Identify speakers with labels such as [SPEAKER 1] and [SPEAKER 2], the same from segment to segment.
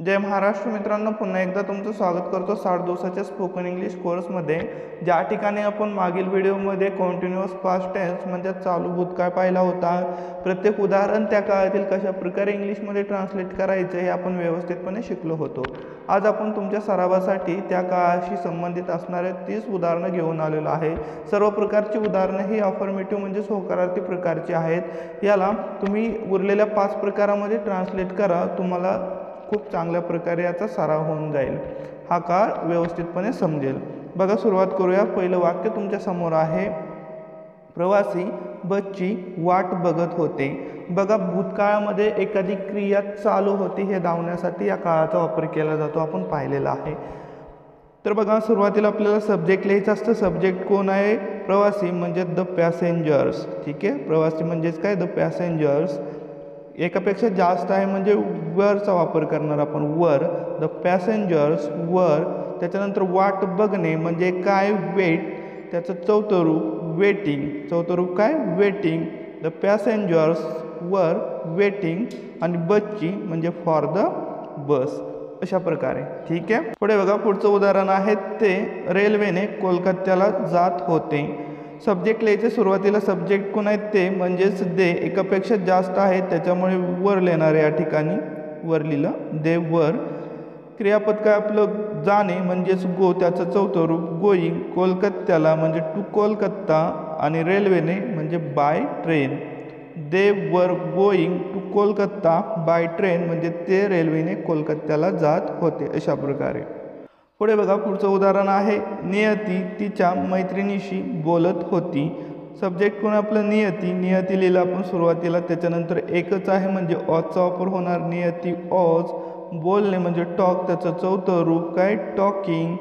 [SPEAKER 1] जय महाराष्ट्र मित्रांनो, पुन्हा एकदा तुमचं स्वागत करतो 60 दिवसाच्या स्पोकन इंग्लिश कोर्समध्ये। ज्या ठिकाणी आपण मागील व्हिडिओमध्ये कंटिन्युअस पास्ट टेन्स म्हणजे चालू भूतकाळ पाहिला होता। प्रत्येक उदाहरण त्या काळातील कशा प्रकारे इंग्लिशमध्ये ट्रान्सलेट करायचे हे आपण व्यवस्थितपणे शिकलो होतो। आज आपण तुमच्या सरावासाठी त्या काळाशी संबंधित असणारे 30 उदाहरणं घेऊन आलेलो आहे। सर्व प्रकारची उदाहरणे ही अफर्मेटिव्ह म्हणजे होकारार्थी प्रकारची आहेत। याला तुम्ही उरलेल्या 5 प्रकारामध्ये ट्रान्सलेट करा, तुम्हाला खूप चांगल्या प्रकारे याचा सराव होऊन जाईल, हा काळ व्यवस्थितपणे समजेल। बघा, सुरुवात करूया। पहिलं वाक्य तुमच्या समोर आहे, प्रवासी बसची वाट बघत होते। बघा, भूतकाळामध्ये एखादी क्रिया चालू होती हे दाखवण्यासाठी या काळाचा वापर केला जातो, आपण पाहिलेला आहे। तर बघा, सुरुवातीला आपल्याला सब्जेक्ट लिहायचं असतं। सब्जेक्ट कोण आहे? प्रवासी म्हणजे द पॅसेंजर्स। ठीक आहे, प्रवासी म्हणजेच काय? The passengers. एकापेक्षा जास्त आहे म्हणजे वरचा वापर करणार आपण, वर। द पॅसेंजर्स वर। त्याच्यानंतर वाट बघणे म्हणजे काय? वेट। त्याचं चौथं रूप वेटिंग। चौथं रूप काय? Waiting. The passengers were waiting. आणि बसची म्हणजे फॉर द बस, अशा प्रकारे। ठीक आहे, पुढे बघा, पुढचं उदाहरण आहे, ते रेल्वेने कोलकात्याला जात होते। सब्जेक्ट लिहायचे। सुरुवातीला सब्जेक्ट कोण आहेत? ते म्हणजेच दे। एकापेक्षा जास्त आहे त्याच्यामुळे वर लिहिणार या ठिकाणी, वर लिहिलं, दे वर। क्रियापद काय आपलं? जाणे म्हणजेच गो, त्याचं चौथं रूप गोईंग। कोलकात्याला म्हणजे टू कोलकाता। आणि रेल्वेने म्हणजे bye train. They were going to Kolkata by train म्हणजे ते रेल्वेने कोलकात्याला जात होते, अशा प्रकारे। पुढे बघा, पुढचं उदाहरण आहे, नियती तिच्या मैत्रिणीशी बोलत होती। सब्जेक्ट कोण आपलं? नियती। नियती लिहिलं आपण सुरुवातीला, त्याच्यानंतर एकच आहे म्हणजे ऑजचा वापर होणार, नियती ऑज। बोलणे म्हणजे टॉक, त्याचं चौथं रूप काय? टॉकिंग।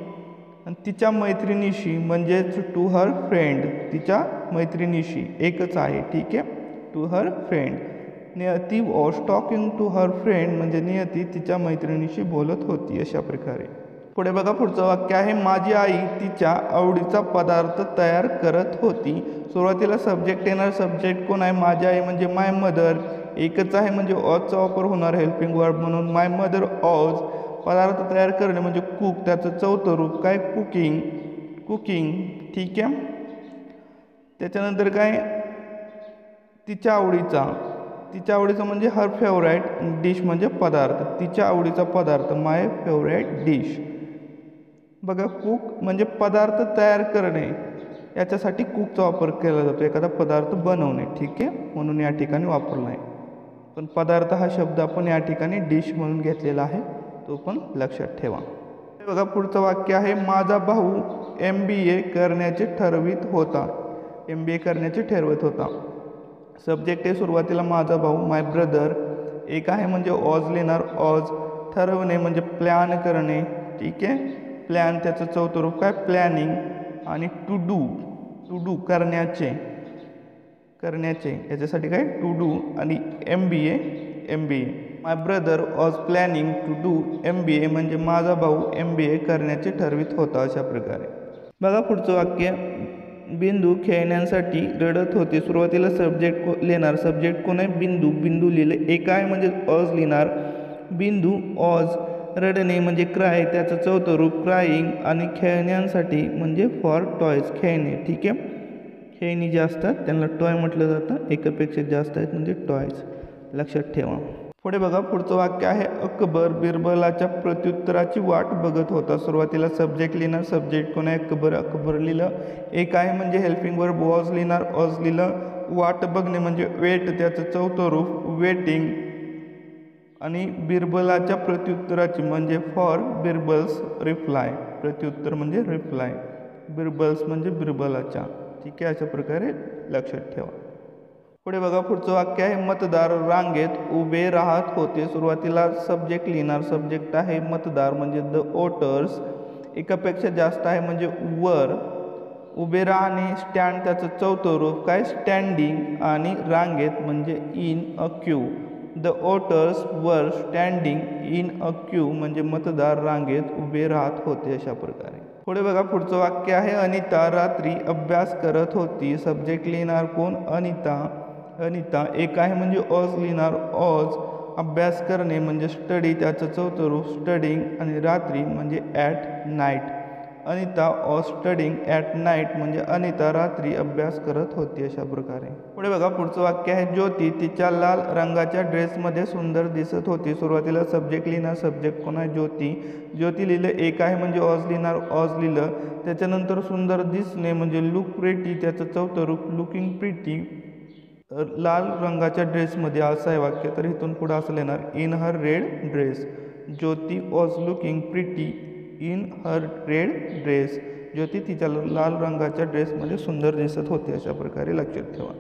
[SPEAKER 1] आणि तिच्या मैत्रिणीशी म्हणजेच टू हर फ्रेंड। तिच्या मैत्रिणीशी एकच आहे, ठीक आहे, to her friend. Niyati was talking to her friend म्हणजे नियती तिच्या मैत्रिणीशी बोलत होती, अशा प्रकारे। पुढे बघा, पुढचं वाक्य आहे, माझी आई तिच्या आवडीचा पदार्थ तयार करत होती। सुरुवातीला सब्जेक्ट येणार। सब्जेक्ट कोण आहे? माझी आई म्हणजे माय मदर। एकच आहे म्हणजे ऑजचा वापर होणार, हेल्पिंग वर्ब म्हणून, माय मदर ऑज। पदार्थ तयार करणे म्हणजे कुक, त्याचं चौथं रूप काय? कुकिंग। कुकिंग, ठीक आहे। त्याच्यानंतर काय? तिच्या आवडीचा। तिच्या आवडीचा म्हणजे हर फेवरेट। डिश म्हणजे पदार्थ, तिच्या आवडीचा पदार्थ, माय फेवरेट डिश। बघा, कुक म्हणजे पदार्थ तयार करणे, याच्यासाठी कुकचा वापर केला जातो, एखादा पदार्थ बनवणे, ठीक आहे, म्हणून या ठिकाणी वापरला आहे। पण पदार्थ हा शब्द आपण या ठिकाणी डिश म्हणून घेतलेला आहे, तो पण लक्षात ठेवा। बघा, पुढचं वाक्य आहे, माझा भाऊ MBA करण्याचे ठरवित होता। MBA करण्याचे ठरवत होता। सब्जेक्ट आहे सुरुवातीला माझा भाऊ, माय ब्रदर। एक आहे म्हणजे ऑज लिहिणार, ऑज। ठरवणे म्हणजे प्लॅन करणे, ठीक आहे, प्लॅन, त्याचं चौथं रूप काय? प्लॅनिंग। आणि टू डू, टू डू करण्याचे, करण्याचे, याच्यासाठी काय? To do. आणि MBA, MBA। My brother was planning to do MBA म्हणजे माझा भाऊ MBA करण्याचे ठरवित होता, अशा प्रकारे। बघा, पुढचं वाक्य, बिंदू खेळण्यासाठी रडत होते। सुरुवातीला सब्जेक्ट लिहिणार। सब्जेक्ट कोण आहे? बिंदू। बिंदू लिहिले, एक आहे म्हणजे ऑज लिहिणार, बिंदू ऑज। रडणे म्हणजे क्राय, त्याचं चौथं रूप क्राईंग। आणि खेळण्यांसाठी म्हणजे फॉर टॉयज, खेळणे, ठीक आहे। खेळणी जे असतात त्यांना टॉय म्हटलं जातं, एकापेक्षा जास्त आहेत म्हणजे टॉयज, लक्षात ठेवा। पुढे बघा, पुढचं वाक्य आहे, अकबर बिरबलाच्या प्रत्युत्तराची वाट बघत होता। सुरुवातीला सब्जेक्ट लिहिणार। सब्जेक्ट कोण आहे? अकबर। अकबर लिहिलं, एक आहे म्हणजे हेल्पिंग वर्ब वॉज लिहिणार, ऑज लिहिलं। वाट बघणे म्हणजे वेट, त्याचं चौथं रूप वेटिंग। आणि बिरबलाच्या प्रत्युत्तराची म्हणजे फॉर बिरबल्स रिप्लाय। प्रत्युत्तर म्हणजे रिप्लाय, बिरबल्स म्हणजे बिरबलाच्या, ठीक आहे, अशा प्रकारे लक्षात ठेवा। पुढे बघा, पुढचं वाक्य आहे, मतदार रांगेत उभे राहत होते। सुरुवातीला सब्जेक्ट लिहिणार। सब्जेक्ट आहे मतदार म्हणजे द वोटर्स। एकापेक्षा जास्त आहे म्हणजे वर। उभे राहणे स्टँड, त्याचं चौथं रूप काय? स्टँडिंग। आणि रांगेत म्हणजे in a Q. The voters वर स्टँडिंग इन अ क्यू म्हणजे मतदार रांगेत उभे राहत होते, अशा प्रकारे। पुढे बघा, पुढचं वाक्य आहे, अनिता रात्री अभ्यास करत होती। सब्जेक्ट लिहिणार कोण? अनिता। अनिता, एक आहे म्हणजे ऑज लिहिणार, ऑज। अभ्यास करणे म्हणजे स्टडी, त्याचं चौथं रूप स्टडिंग, आणि रात्री म्हणजे at night. Anita was studying at night म्हणजे अनिता रात्री अभ्यास करत होती. अशा प्रकारे पुढे बघा, पुढचं वाक्य आहे ज्योती तिच्या लाल रंगाच्या ड्रेसमध्ये सुंदर दिसत होती. सुरुवातीला सब्जेक्ट लिहिणार, सब्जेक्ट कोण आहे? ज्योती. ज्योती लिहिलं. एक आहे म्हणजे ऑज लिहिणार, ऑज लिहिलं. त्याच्यानंतर सुंदर दिसणे म्हणजे लुक प्रिटी, त्याचं चौथं रूप लुकिंग प्रिटी. लाल रंगाच्या ड्रेसमध्ये असं आहे वाक्य, तर इथून पुढं असं लिहिणार in her red dress. Jyoti was looking pretty in her red dress. Jyoti तिच्या लाल रंगाच्या ड्रेसमध्ये सुंदर दिसत होते. अशा प्रकारे लक्षात ठेवा.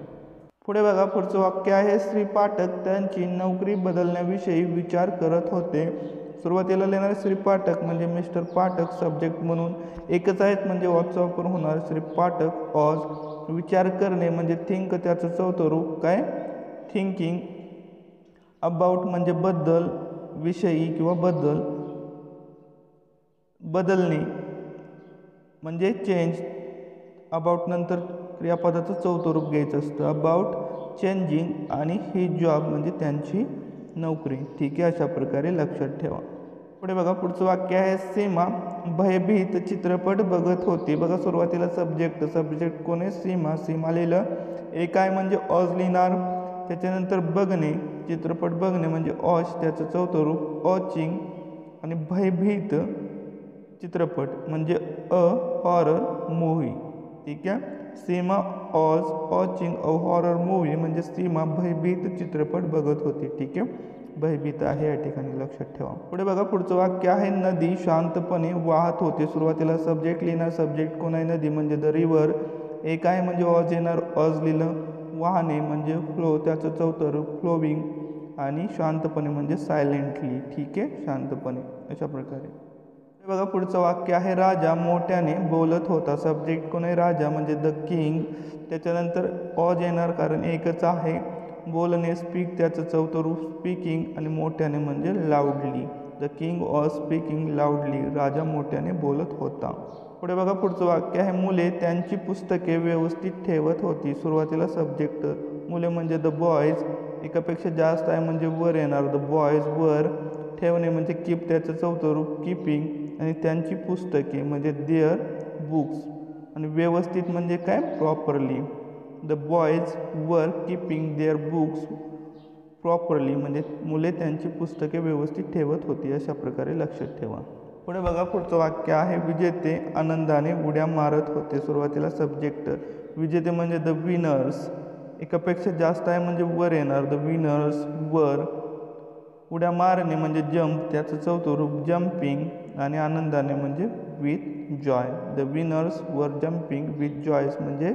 [SPEAKER 1] पुढे बघा, पुढचं वाक्य आहे श्री पाठक त्यांची नोकरी बदलण्याविषयी विचार करत होते. सुरुवातीला लिहिणार श्री पाठक म्हणजे मिस्टर पाठक, सब्जेक्ट म्हणून एकच आहेत म्हणजे वॉजचा वापर होणार. श्री पाठक वॉज. विचार करणे म्हणजे थिंक, त्याचं चौथं रूप काय? थिंकिंग. अबाउट म्हणजे बद्दल, विषयी किंवा बद्दल. बदलणे म्हणजे चेंज. अबाउट नंतर क्रियापदाचं चौथं रूप घ्यायचं असतं. About changing. आणि ही जॉब म्हणजे त्यांची नोकरी. ठीक आहे, अशा प्रकारे लक्षात ठेवा. पुढे बघा, पुढचं वाक्य आहे सीमा भयभीत चित्रपट बघत होती. बघा, सुरुवातीला सब्जेक्ट, सब्जेक्ट कोण आहे? सीमा. सीमा लिहिलं. एक आहे म्हणजे ऑज लिहिणार. त्याच्यानंतर बघणे, चित्रपट बघणे म्हणजे ऑज, त्याचं चौथं रूप वॉचिंग. आणि भयभीत चित्रपट म्हणजे अ हॉरर मूव्ही. ठीक आहे, सीमा ऑज वॉचिंग अ हॉरर मूव्ही म्हणजे सीमा भयभीत चित्रपट बघत होती. ठीक आहे, भयभीत आहे या ठिकाणी लक्षात ठेवा. पुढे बघा, पुढचं वाक्य आहे नदी शांतपणे वाहत होते. सुरुवातीला सब्जेक्ट लिहिणार. सब्जेक्ट कोण आहे? नदी म्हणजे द रिव्हर. एक आहे म्हणजे ऑज येणार, ऑज लिहिलं. वाहने म्हणजे फ्लो, त्याचं चौथं रूप फ्लोविंग. आणि शांतपणे म्हणजे सायलेंटली. ठीक आहे, शांतपणे. अशा प्रकारे बघा, पुढचं वाक्य आहे राजा मोठ्याने बोलत होता. सब्जेक्ट कोण आहे? राजा म्हणजे द किंग. त्याच्यानंतर ऑज येणार कारण एकच आहे. बोलणे स्पीक, त्याचं चौथं रूप स्पीकिंग. आणि मोठ्याने म्हणजे loudly. The king was speaking loudly. राजा मोठ्याने बोलत होता. पुढे बघा, पुढचं वाक्य आहे मुले त्यांची पुस्तके व्यवस्थित ठेवत होती. सुरुवातीला सब्जेक्ट मुले म्हणजे द बॉयज. एकापेक्षा जास्त आहे म्हणजे वर येणार, द बॉयज वर. ठेवणे म्हणजे कीप, त्याचं चौथं रूप कीपिंग. आणि त्यांची पुस्तके म्हणजे देअर बुक्स. आणि व्यवस्थित म्हणजे काय? Properly. The boys were keeping their books properly म्हणजे मुले त्यांची पुस्तके व्यवस्थित ठेवत होती. अशा प्रकारे लक्षात ठेवा. पुढे बघा, पुढचं वाक्य आहे विजेते आनंदाने उड्या मारत होते. सुरुवातीला सब्जेक्ट विजेते म्हणजे द विनर्स. एकापेक्षा जास्त आहे म्हणजे वर येणार, द विनर्स वर. उड्या मारणे म्हणजे जम्प, त्याचं चौथं रूप जम्पिंग. आणि आनंदाने म्हणजे विथ जॉय. द विनर्स वर जम्पिंग विथ जॉयस म्हणजे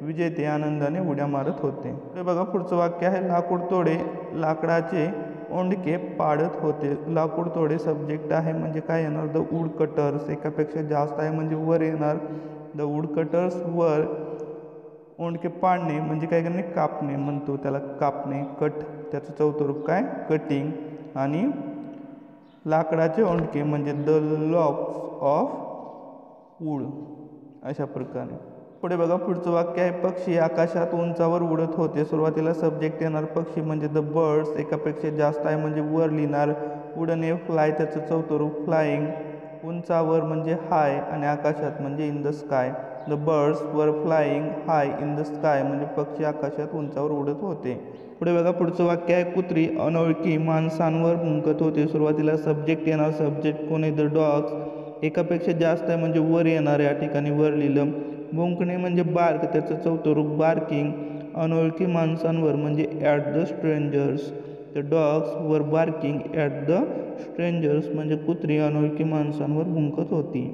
[SPEAKER 1] विजेते आनंदाने उड्या मारत होते. ते बघा, पुढचं वाक्य आहे लाकूड तोडे लाकडाचे ओंडके पाडत होते. लाकूड तोडे सब्जेक्ट आहे म्हणजे काय येणार? The wood cutters. एकापेक्षा जास्त आहे म्हणजे वर येणार, द वूड कटर्स वर. ओंडके पाडणे म्हणजे काय करणे? कापणे म्हणतो त्याला, कापणे. कट, त्याचं चौथं रूप काय? कटिंग. आणि लाकडाचे ओंडके म्हणजे द लॉग्स ऑफ वूड. अशा प्रकारे पुढे बघा, पुढचं वाक्य आहे पक्षी आकाशात उंचावर उडत होते. सुरुवातीला सब्जेक्ट येणार पक्षी म्हणजे द बर्ड्स. एकापेक्षा जास्त आहे म्हणजे वर लिहिणार. उडणे फ्लाय, त्याचं चौथं रूप फ्लाईंग. उंचावर म्हणजे हाय. आणि आकाशात म्हणजे in the sky. The birds वर flying high in the sky म्हणजे पक्षी आकाशात उंचावर उडत होते. पुढे बघा, पुढचं वाक्य आहे कुत्री अनोळखी माणसांवर भुंकत होते. सुरुवातीला सब्जेक्ट येणार. सब्जेक्ट कोण आहे? The dogs. एकापेक्षा जास्त आहे म्हणजे वर येणार, या ठिकाणी वर लिहिलं. भुंकणे म्हणजे बार्क, त्याचं चौथं रूप बार्किंग. अनोळखी माणसांवर म्हणजे at the strangers. The dogs were barking at the strangers म्हणजे कुत्री अनोळखी माणसांवर भुंकत होती.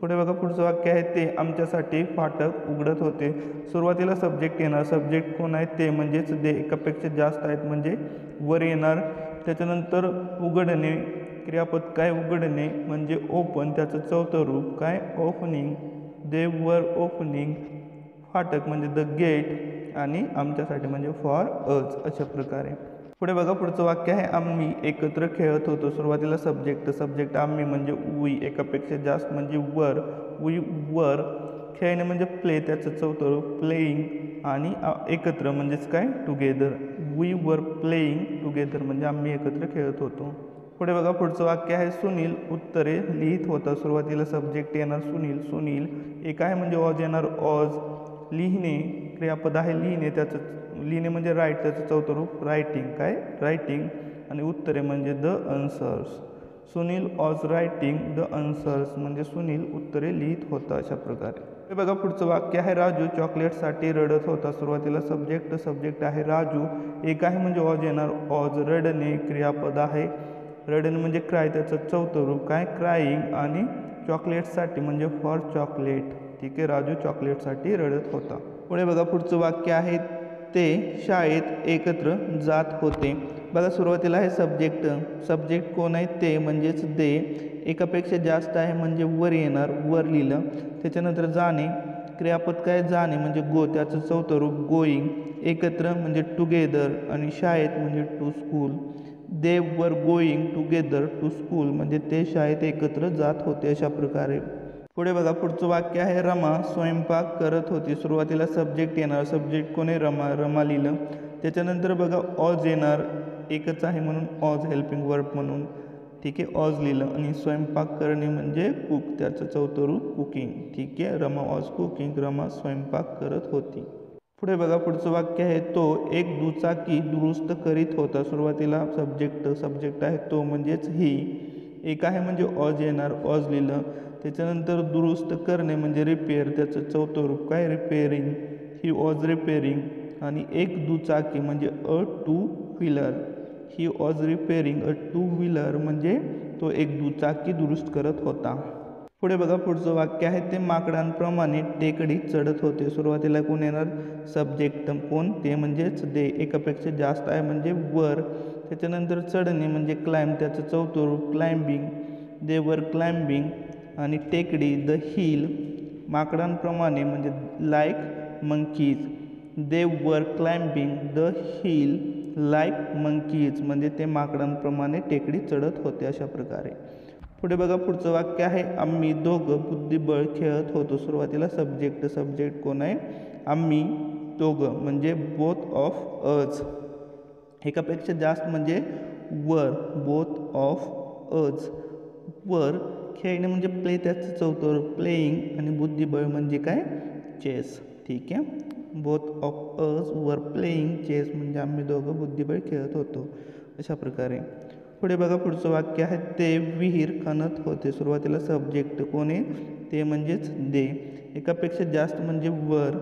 [SPEAKER 1] पुढे बघा, पुढचं वाक्य आहे ते आमच्यासाठी फाटक उघडत होते. सुरुवातीला सब्जेक्ट येणार. सब्जेक्ट कोण आहे? ते म्हणजेच दे. एकापेक्षा जास्त आहेत म्हणजे वर येणार. त्याच्यानंतर उघडणे क्रियापद काय? उघडणे म्हणजे ओपन, त्याचं चौथं रूप काय? ओपनिंग. दे वर ओपनिंग. फाटक म्हणजे द गेट. आणि आमच्यासाठी म्हणजे फॉर अज. अशा प्रकारे पुढे बघा, पुढचं वाक्य आहे आम्ही एकत्र खेळत होतो. सुरुवातीला सब्जेक्ट आम्ही म्हणजे वी. एकापेक्षा जास्त म्हणजे वर, वी वर. खेळणे म्हणजे प्ले, त्याचं चौथं रूप प्लेईंग. आणि एकत्र म्हणजेच काय together. We were playing together म्हणजे आम्ही एकत्र खेळत होतो. पुढे बघा पुढचं वाक्य आहे सुनील उत्तरे लिहित होता. सुरुवातीला सब्जेक्ट येणार सुनील. सुनील एक आहे म्हणजे ऑज येणार ऑज. लिहिणे क्रियापद आहे लिहिणे, त्याचं लिहिणे म्हणजे राईट, त्याचं चौथं रूप रायटिंग. काय रायटिंग. आणि उत्तरे म्हणजे the answers. Sunil is writing the answers म्हणजे सुनील उत्तरे लिहित होता. अशा प्रकारे हे बघा पुढचं वाक्य आहे राजू चॉकलेटसाठी रडत होता. सुरुवातीला सब्जेक्ट आहे राजू. एक आहे म्हणजे ऑज येणार ऑज. रडणे क्रियापद आहे रडणे म्हणजे क्राय, त्याचं चौथं रूप काय क्राईंग. आणि चॉकलेटसाठी म्हणजे फॉर चॉकलेट. ठीक आहे, राजू चॉकलेटसाठी रडत होता. पुढे बघा पुढचं वाक्य आहे ते शाळेत एकत्र जात होते. बघा सुरुवातीला आहे सब्जेक्ट कोण आहे ते म्हणजेच दे. एकापेक्षा जास्त आहे म्हणजे वर येणार वर लिहिलं. त्याच्यानंतर जाणे क्रियापद काय जाणे म्हणजे गो, त्याचं चौथं रूप गोईंग. एकत्र म्हणजे टुगेदर आणि शाळेत म्हणजे to school. They were going together to school म्हणजे ते शाळेत एकत्र जात होते. अशा प्रकारे पुढे बघा पुढचं वाक्य आहे रमा स्वयंपाक करत होती. सुरुवातीला सब्जेक्ट येणार सब्जेक्ट कोण आहे रमा लिहिलं. त्याच्यानंतर बघा ऑज येणार एकच आहे म्हणून ऑज हेल्पिंग वर्ब म्हणून. ठीक आहे, ऑज लिहिलं. आणि स्वयंपाक करणे म्हणजे कुक, त्याचं चौथं रूप कुकिंग. ठीक आहे, रमा ऑज कुकिंग रमा स्वयंपाक करत होती. पुढे बघा पुढचं वाक्य आहे तो एक दुचाकी दुरुस्त करीत होता. सुरुवातीला सब्जेक्ट आहे तो म्हणजेच ही. एक आहे म्हणजे ऑज येणार ऑज लिहिलं. त्याच्यानंतर दुरुस्त करणे म्हणजे रिपेअर, त्याचं चौथं रूप काय रिपेअरिंग. ही ऑज रिपेअरिंग. आणि एक दुचाकी म्हणजे अ टू व्हीलर. ही ऑज रिपेअरिंग अ टू व्हीलर म्हणजे तो एक दुचाकी दुरुस्त करत होता. पुढे बघा पुढचं वाक्य आहे ते माकडांप्रमाणे टेकडी चढत होते. सुरुवातीला कोण येणार सब्जेक्ट कोण ते म्हणजेच दे. एकापेक्षा जास्त आहे म्हणजे वर. त्याच्यानंतर चढणे म्हणजे क्लाइंब, त्याचं चौथं रूप क्लाइंबिंग. दे वर क्लाइंबिंग. आणि टेकडी द हिल. माकडांप्रमाणे म्हणजे लाईक मंकीज. दे वर climbing the hill like monkeys म्हणजे ते माकडांप्रमाणे टेकडी चढत होते. अशा प्रकारे पुढे बघा पुढचं वाक्य आहे आम्ही दोघं बुद्धिबळ खेळत होतो. सुरुवातीला सब्जेक्ट कोण आहे आम्ही दोघं म्हणजे बोथ ऑफ अज. एकापेक्षा जास्त म्हणजे वर बोथ ऑफ अज. वर खेळणे म्हणजे प्ले, त्याचं चौथं प्लेईंग. आणि बुद्धिबळ म्हणजे काय चेस. ठीक आहे, बोथ ऑफ अस वर प्लेईंग चेस म्हणजे आम्ही दोघं बुद्धिबळ खेळत होतो. अशा प्रकारे पुढे बघा पुढचं वाक्य आहे ते विहीर खणत होते. सुरुवातीला सब्जेक्ट कोण आहे ते म्हणजेच दे. एकापेक्षा जास्त म्हणजे वर.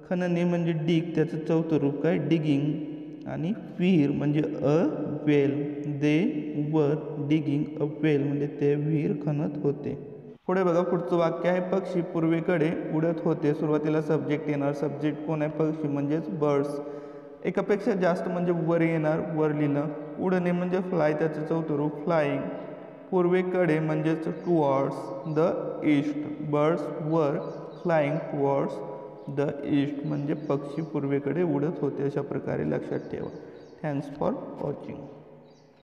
[SPEAKER 1] खणणे म्हणजे डिग, त्याचं चौथं रूप काय डिगिंग. आणि विहीर म्हणजे a well. They were digging a well म्हणजे ते विहीर खणत होते. पुढे बघा पुढचं वाक्य आहे पक्षी पूर्वेकडे उडत होते. सुरुवातीला सब्जेक्ट येणार सब्जेक्ट कोण आहे पक्षी म्हणजेच बर्ड्स. एकापेक्षा जास्त म्हणजे वर येणार वर लिहिलं. उडणे म्हणजे फ्लाय, त्याचं चौथं रूप फ्लाईंग. पूर्वेकडे म्हणजेच टुवर्ड्स द ईस्ट. बर्ड्स वर फ्लाईंग टुवर्ड्स द ईस्ट म्हणजे पक्षी पूर्वेकडे उडत होते. अशा प्रकारे लक्षात ठेवा. Thanks for watching.